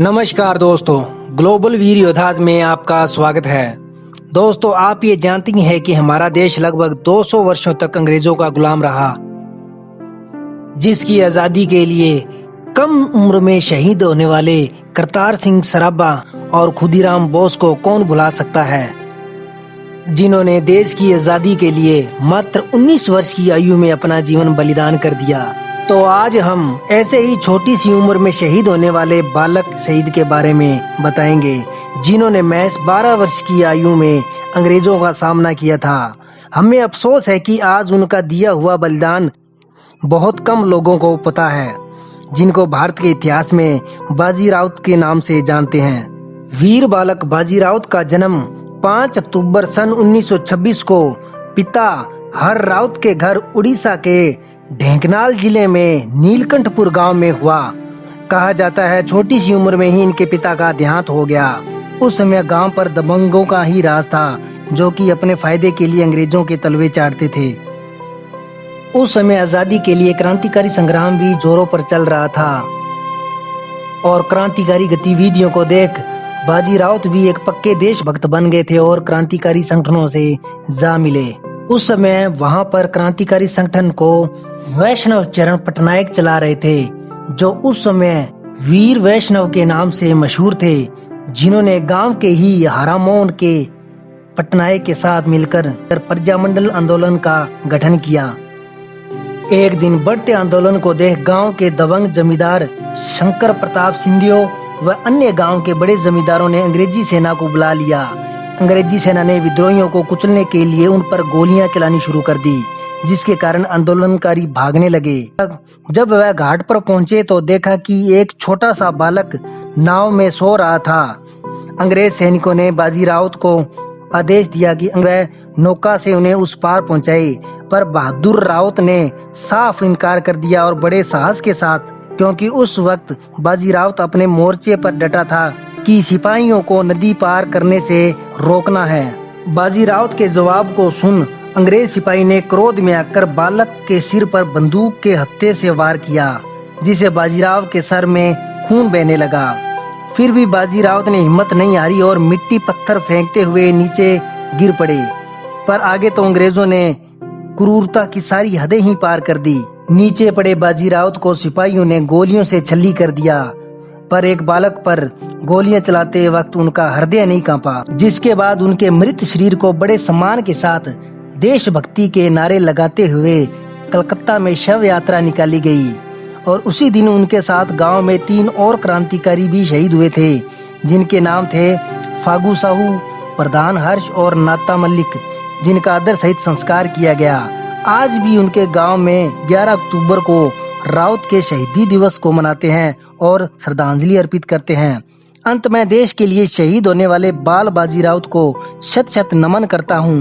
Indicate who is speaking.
Speaker 1: नमस्कार दोस्तों, ग्लोबल वीर योद्धाज में आपका स्वागत है। दोस्तों, आप ये जानती हैं कि हमारा देश लगभग 200 वर्षों तक अंग्रेजों का गुलाम रहा, जिसकी आजादी के लिए कम उम्र में शहीद होने वाले करतार सिंह सराभा और खुदीराम बोस को कौन भुला सकता है, जिन्होंने देश की आजादी के लिए मात्र 19 वर्ष की आयु में अपना जीवन बलिदान कर दिया। तो आज हम ऐसे ही छोटी सी उम्र में शहीद होने वाले बालक शहीद के बारे में बताएंगे, जिन्होंने महज 12 वर्ष की आयु में अंग्रेजों का सामना किया था। हमें अफसोस है कि आज उनका दिया हुआ बलिदान बहुत कम लोगों को पता है, जिनको भारत के इतिहास में बाजी राउत के नाम से जानते हैं। वीर बालक बाजी राउत का जन्म 5 अक्टूबर सन 1926 को पिता हर राउत के घर उड़ीसा के ढेंकनाल जिले में नीलकंठपुर गांव में हुआ। कहा जाता है छोटी सी उम्र में ही इनके पिता का देहांत हो गया। उस समय गांव पर दबंगों का ही राज था, जो कि अपने फायदे के लिए अंग्रेजों के तलवे चाटते थे। उस समय आजादी के लिए क्रांतिकारी संग्राम भी जोरों पर चल रहा था और क्रांतिकारी गतिविधियों को देख बाजी राउत भी एक पक्के देशभक्त बन गए थे और क्रांतिकारी संगठनों से जा मिले। उस समय वहां पर क्रांतिकारी संगठन को वैष्णव चरण पटनायक चला रहे थे, जो उस समय वीर वैष्णव के नाम से मशहूर थे, जिन्होंने गांव के ही हारामोन के पटनायक के साथ मिलकर प्रजामंडल आंदोलन का गठन किया। एक दिन बढ़ते आंदोलन को देख गांव के दबंग जमींदार शंकर प्रताप सिंधियो व अन्य गांव के बड़े जमींदारों ने अंग्रेजी सेना को बुला लिया। अंग्रेजी सेना ने विद्रोहियों को कुचलने के लिए उन पर गोलियां चलानी शुरू कर दी, जिसके कारण आंदोलनकारी भागने लगे। जब वह घाट पर पहुंचे तो देखा कि एक छोटा सा बालक नाव में सो रहा था। अंग्रेज सैनिकों ने बाजी राउत को आदेश दिया कि वह नौका से उन्हें उस पार पहुंचाए, पर बहादुर राउत ने साफ इनकार कर दिया और बड़े साहस के साथ, क्योंकि उस वक्त बाजी राउत अपने मोर्चे पर डटा था कि सिपाहियों को नदी पार करने से रोकना है। बाजी राउत के जवाब को सुन अंग्रेज सिपाही ने क्रोध में आकर बालक के सिर पर बंदूक के हत्थे से वार किया, जिसे बाजीराव के सर में खून बहने लगा। फिर भी बाजी राउत ने हिम्मत नहीं हारी और मिट्टी पत्थर फेंकते हुए नीचे गिर पड़े। पर आगे तो अंग्रेजों ने क्रूरता की सारी हदें ही पार कर दी। नीचे पड़े बाजी राउत को सिपाहियों ने गोलियों से छल्ली कर दिया, पर एक बालक पर गोलियां चलाते वक्त उनका हृदय नहीं कांपा। जिसके बाद उनके मृत शरीर को बड़े सम्मान के साथ देशभक्ति के नारे लगाते हुए कलकत्ता में शव यात्रा निकाली गई और उसी दिन उनके साथ गांव में 3 और क्रांतिकारी भी शहीद हुए थे, जिनके नाम थे फागू साहू, प्रधान हर्ष और नाता मल्लिक, जिनका आदर सहित संस्कार किया गया। आज भी उनके गांव में 11 अक्टूबर को राउत के शहीदी दिवस को मनाते हैं और श्रद्धांजलि अर्पित करते हैं। अंत में देश के लिए शहीद होने वाले बाल बाजी राउत को शत शत नमन करता हूँ।